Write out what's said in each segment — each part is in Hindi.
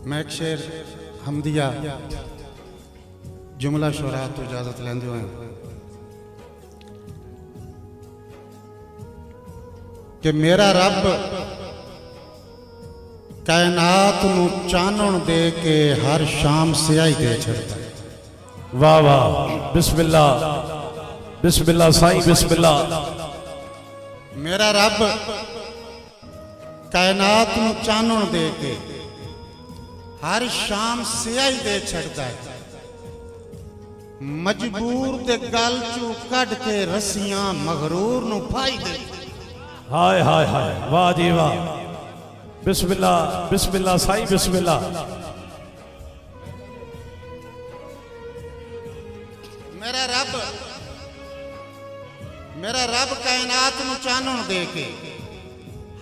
मैं एक शेर हमदिया जुमला शुरा तो इजाजत लेंदे होए कि मेरा रब कायनात नू चानण दे के हर शाम स्याही दे छड़ता है। वाह वाह, बिस्मिल्लाह बिस्मिल्लाह साईं बिस्मिल्लाह। मेरा रब कायनात नू चानण दे के हर शाम स्याही दे छड़ता है। मजबूर दे गल चू कढ़ के रस्सियां मगरूर नू फाई दे। हाय हाय हाय, वाह जी वाह, बिस्मिल्लाह बिस्मिल्लाह साईं बिस्मिल्लाह। मेरा रब कायनात नू चानण दे के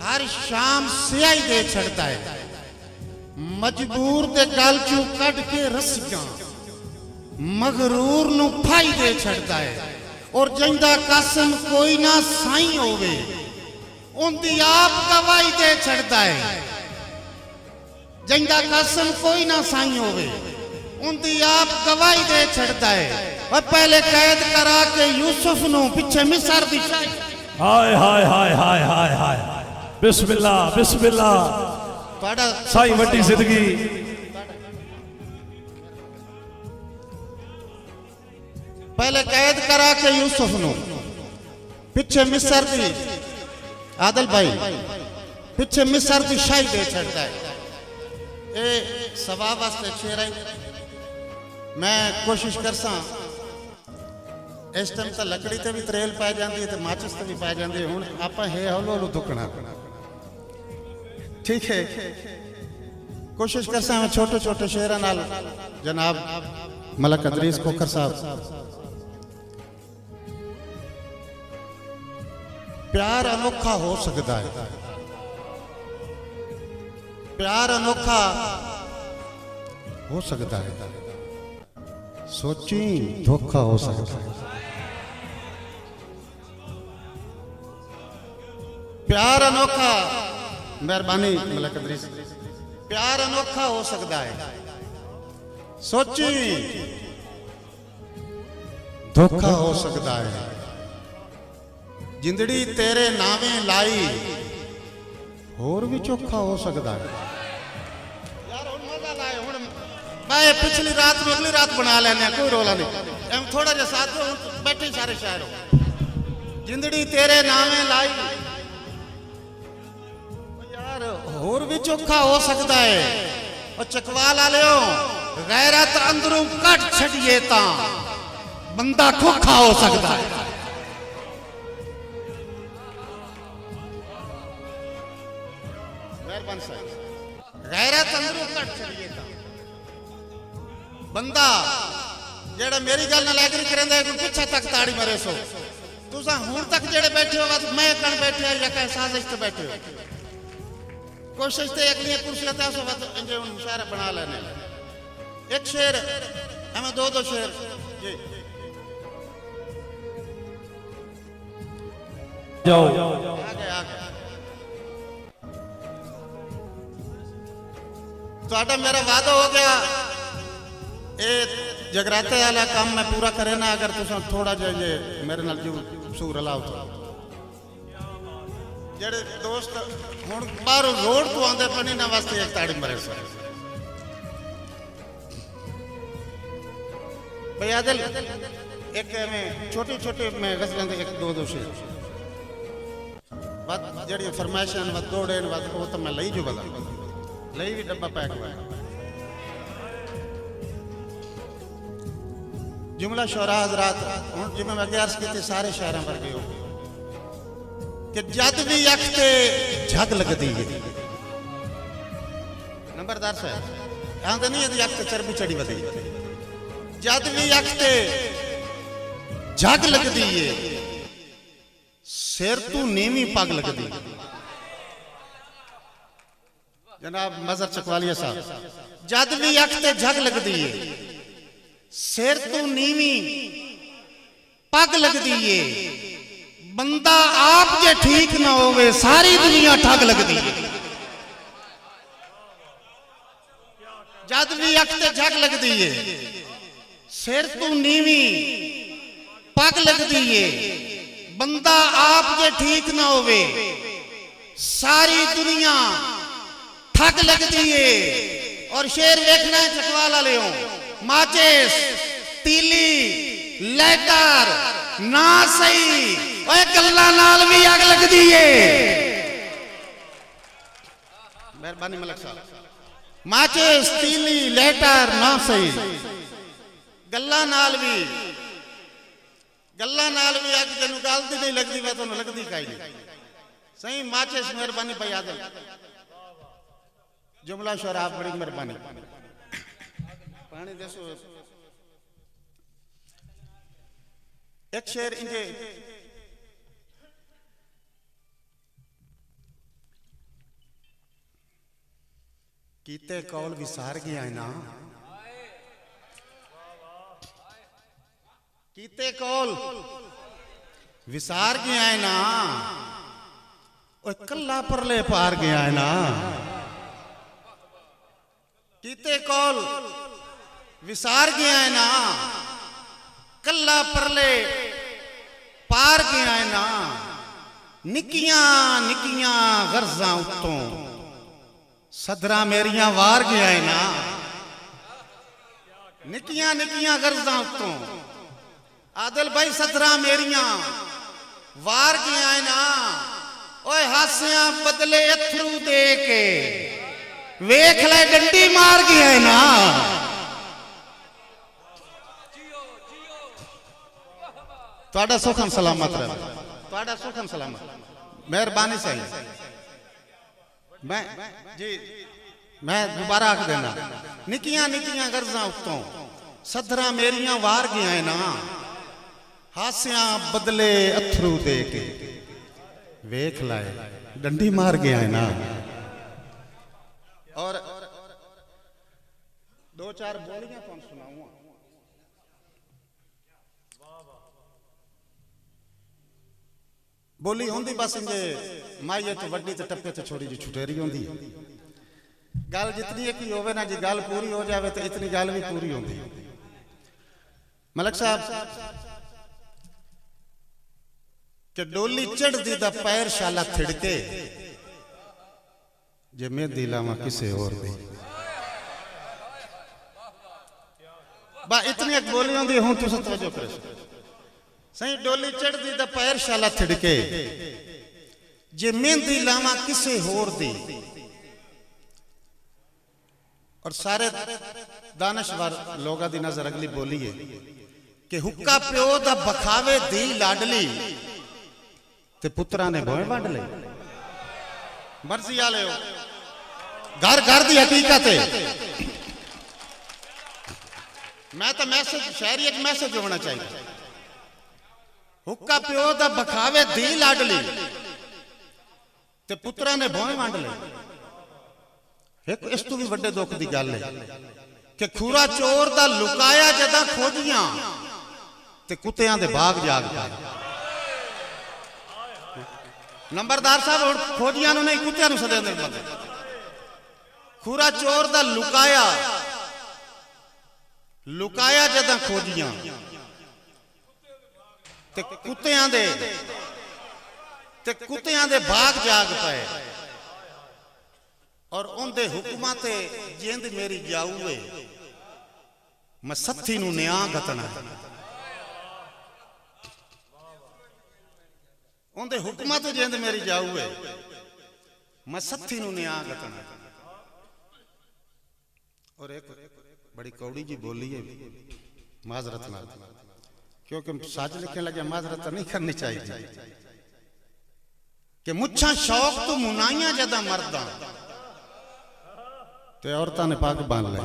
हर शाम स्याही दे छड़ता है। मजबूर दे गल चू कढ़ के रस्सियां मगरूर नू फाई दे छड़ता है। और जिंदा कसम कोई ना साईं होवे उनदी आप गवाही दे छड़ता है। जिंदा कसम कोई ना साईं होवे उनदी आप गवाही दे छड़ता है। और पहले कैद करा के यूसुफ नू पीछे मिस्र दी शाही। हाय हाय हाय हाय हाय हाय, बिस्मिल्लाह बिस्मिल्लाह साईं वड्डी जिंदगी। पहले कैद करा के यूसुफ नू पीछे मिस्र दी आदल भाई पीछे मिस्र की शाही दे छड़ता है। ए सवाब वास्ते शेर है। मैं कोशिश करसा इस टाइम तो लकड़ी ते भी त्रेल पै जाती है तो माचिस ते भी पै जाती है। हुण आपां है हौलो हौलो दुकना ठीक है। कोशिश करसा मैं छोटे छोटे शेर नाल जनाब मलक अदरीस कोकर साहब। प्यार अनोखा हो सकता है, प्यार अनोखा हो सकता है, सोची धोखा हो सकता है। प्यार अनोखा, मेहरबानी मलक अदरीस, प्यार अनोखा हो सकता है, सोची धोखा हो सकता है। जिंदड़ी तेरे नावे लाई होर भी चोखा हो सकता है। यार हुण मजा लाए। हुण मैं पिछली रात में अगली रात बना लेने कोई रोला नहीं। एम थोड़ा जा साथ में बैठे सारे शायर हो। जिंदड़ी तेरे नावे लाई यार होर भी चोखा हो सकता है। और चकवा ला लियो गैरत अंदरों कट छड़िए ता बंदा खोखा हो सकता है। गैरत अंदरों कट छड़िए ता बंदा जेड़ा मेरी गल नाल एग्री करंदा है पीछे तक ताड़ी मारे सो। तुसा हुण तक जेड़े बैठे हो बस मैं कण बैठे या कह साजिश ते बैठे हो। कोशिश ते अगली कुर्सी ते सो बस इंजे मुशायरा बना लेने। एक शेर हमें दो शेर जी जाओ आगे तो मेरा वादा हो गया। ये जगराते वाला काम मैं पूरा करे ना अगर तुम थोड़ा जो मेरे नाल जो सूर लाओ तो जेड़े दोस्त हुण बाहर रोड तो आंदे पनी ना वास्ते एक ताड़ी मरे सो भाई आदिल एक में छोटी छोटी में गजलें दे एक दो शेर बात जेड़ी फरमाइशां वत दौड़े वत वो तो मैं लई जो बता लई भी डब्बा पैक हुआ। जुमला शोरा हजरात हुण जिवें मैं अर्ज कीती सारे शायरां वर्गे हो कि जद भी अख ते झग लगदी है। नंबरदार साहब आंदे नहीं यदि अख ते चर्बी चढ़ी वधी जद भी अख ते झग लगदी है सिर तू नीवी पग लगदी। जनाब मजर चकवालिया साहब जद भी अख ते झग लगदी है सिर तू नीवी पग लगदी है। बंदा आप जे ठीक ना होवे सारी दुनिया ठग लगदी है। जद भी अख ते झक लगदी है, सिर तू नीवी पग लगदी है, बंदा आप जे ठीक ना होवे सारी दुनिया ठग लगदी है। और शेर वेखना है चकवाला ले माचिस तीली लैटर ना सही ओए गल्ला नाल भी अग लगदी है। मेहरबानी मलक साहब माचिस तीली लैटर ना सही गल्ला नाल भी अग तेन गलती नहीं लगती वह तुम लगती कहीं नहीं सही माचिस। मेहरबानी भाई आदल जुमला शोर आप बड़ी मेहरबानी पानी दसो एक शेर इंजे कीते कौल विसार गया है ना कीते कौल विसार गया है ना कल्ला परले पार गया है ना कीते कौल विसार गया है ना कल्ला परले पार गया है ना निकियां निकियां गर्जा उत्तों सदरा मेरियां वार गया है ना निकियां निकियां गर्जा उत्तों आदिल भाई सदरा मेरियां वार गया है ना ओए हासियां बदले अथरू दे के वेख ले डंडी मार गया है ना तुहाडा सुखम सलामत रहे तुहाडा सुखम सलामत मेहरबानी सही मैं दोबारा आख देना निकियां निकियां गर्जा उत्तों सदरा मेरियां वार गया है ना हासियां बदले अथरू दे के वेख लाए डंडी मार गया है ना। और दो चार बोलियां तुम सुनाऊंगा बोली होंदी बस इंजे माइये तो वड्डी ते टप्पे ते छोड़ी जी छुटेरी होंदी गल जितनी एक ही होवे ना जी गल पूरी हो जावे तो इतनी गल भी पूरी होंदी। मलक साहब कि डोली चढ़दी दा पैर शाला थिड़के जे मेहंदी लावा किसे और दे बा इतनी एक बोली होंदी हूं तुस तवज्जो करे सही डोली चढ़दी दा पैर शाला थिड़के जे मेहंदी लावा किसे होर दे। और सारे दानश्वर लोगा दी नजर अगली बोली है कि हुक्का प्यो दा बखावे दी लाडली ते पुत्रा ने भोए वंड ले मर्जी आले हो घर घर दी हकीकत है। मैं तो मैसेज शहरी एक मैसेज होना चाहिए हुक्का प्यो दा बखावे दी लाडली ते पुत्रा ने भोए वंड ले। एक इस तू भी बड़े दुख की गल है कि खूरा चोर दा लुकाया जदा खोजियां ते कुत्तियां दे बाग जाग पाए। नंबरदार साहब हुण खोजियां नहीं कुत्तियां सदे अंदर बंद खूरा चोर दा लुकाया जदा खोजियां ते कुत्तियां दे बाग जाग पाए। और उनके हुक्मां ते जिंद मेरी जाऊए मैं सत्थी नूं न्यां गतना उनके हुक्मां ते जिंद मेरी जाऊए मैं सत्थी नूं न्यां गतना। और एक बड़ी कौड़ी जी बोली है माजरत नाल क्योंकि सच लिखने लगे माजरत नहीं करनी चाहिए कि मुच्छां शौक तो मुनाइयां जदा मरदा ते औरतां ने पग बांध ली।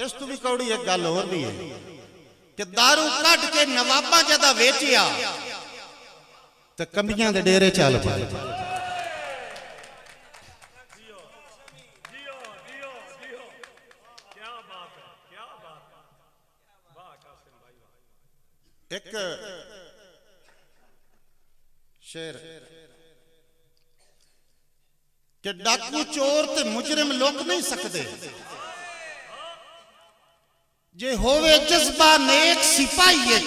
इस तू भी कौड़ी एक गल होर भी है कि दारू कट के नवाबा जदा वेचिया ते कंबियां दे डेरे चल पाए। एक शेर कि डाकू चोर ते मुजरिम लोग नहीं सकते जे होवे जज्बा नेक सिपाही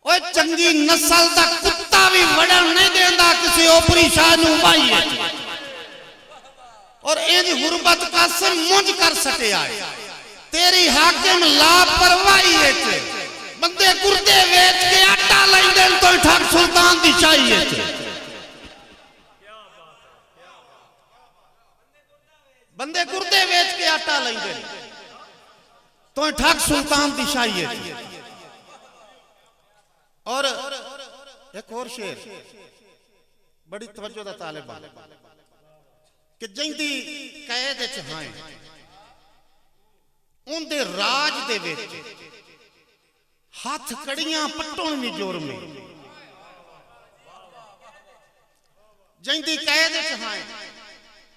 ओए चंगी नस्ल दा कुत्ता भी वड़न नहीं देंदा किसी ओपरी शाह नू भाई और इंज गुरबत कासम मुंज कर सटिया तेरी हाकिम लापरवाही बंदे गुर्दे वेच के आटा लेंदे तो ठग सुल्तान दी शाही बंदे गुर्दे वेच के आटा लेंदे तो ठग सुल्तान दी शाही और एक और शेर बड़ी तवज्जो दा तालिब कि जिंदी कैद च हां उनदे राज दे विच हाथ कड़ियां पट्टों भी जोर में जिंदी कैद च हां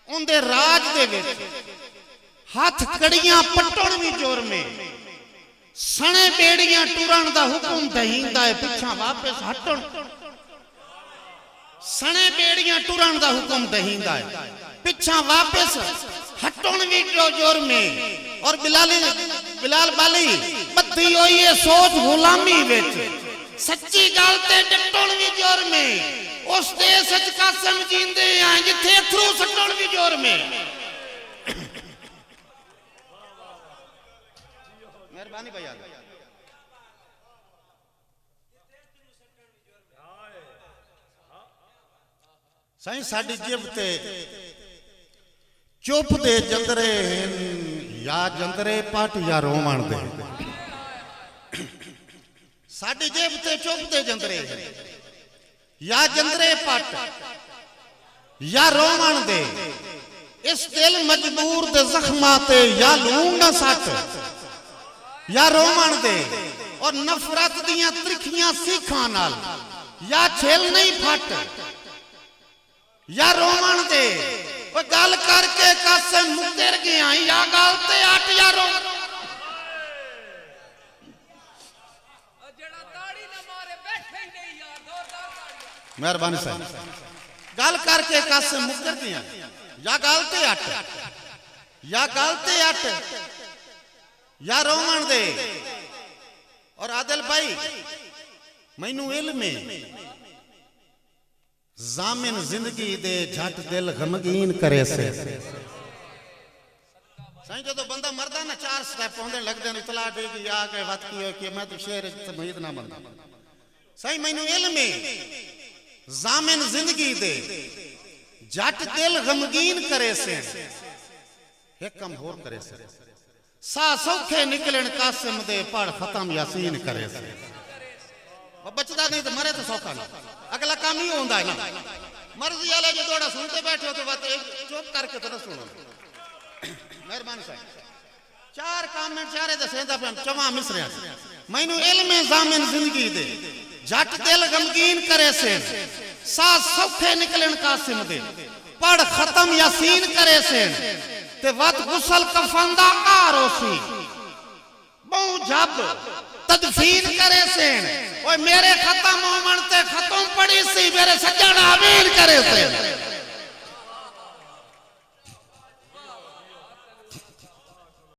उनदे राज दे विच हाथ कड़ियां पट्टों भी जोर में सने बेड़ियां टुरन दा हुक्म दहींदा है पिछा वापस हटण सने बेड़ियां टुरन दा हुक्म दहींदा है पिछा वापस हटण भी जोर में और बिलाल बाली बत्ती होई है सोच गुलामी विच सच्ची गल ते डटण भी जोर में उस देश च कासम जींदे आ जिथे थरू सटण भी जोर में मेहरबानी भाई साईं साडी जेब ते चुप दे जंदरे या जंदरे पट या रोवण दे साडी जेब ते चुप दे जंदरे या जंदरे पट या रोवण दे इस दिल मजबूर दे जख्मां ते या लूण ना सट या रोवण दे और नफरत दियां त्रिखियां सीखां नाल या छेल नहीं फट या रोवण दे ओ गल करके कासम मुकर गया या गल ते अट या रो जेड़ा ताड़ी ना मारे बैठे नहीं यार जोरदार ताड़ी मेहरबानी साहब गल करके कासम मुकर गया या गल ते अट या रोवण दे और आदिल भाई मैनू इल्म है जामिन जिंदगी दे झट दिल गमगीन करे से साईं जो बंदा मरदा ना 4 स्टेप होंदे लगदे ने इतला देगी आ के बात की कि मैं तो शेर तमीद ना बंदा साईं मैनू इल्म है जामिन जिंदगी दे झट दिल गमगीन करे से एक कम होर करे से सा सौखे निकलन कासिम दे पढ़ खत्म यासीन करे से बचदा नहीं तो मरे तो सौखा ना अगला काम ही होता है ना मर्जी वाले जो थोड़ा सुनते बैठे हो तो बात एक चुप करके तो सुनो मेहरबानी साहब 4 कमेंट चारे दसेंदा पे चवा मिसरिया मैनू इल्म जामिन जिंदगी दे झट दिल गमगीन करे से सा सौखे निकलन कासिम दे पढ़ खत्म यासीन करे से ते वत गुसल कफन दा आरोसी बहु जब तदफीन करे से ओए मेरे खत्म होमन ते खत्म पड़ी सी मेरे सज्जन आमीन करे से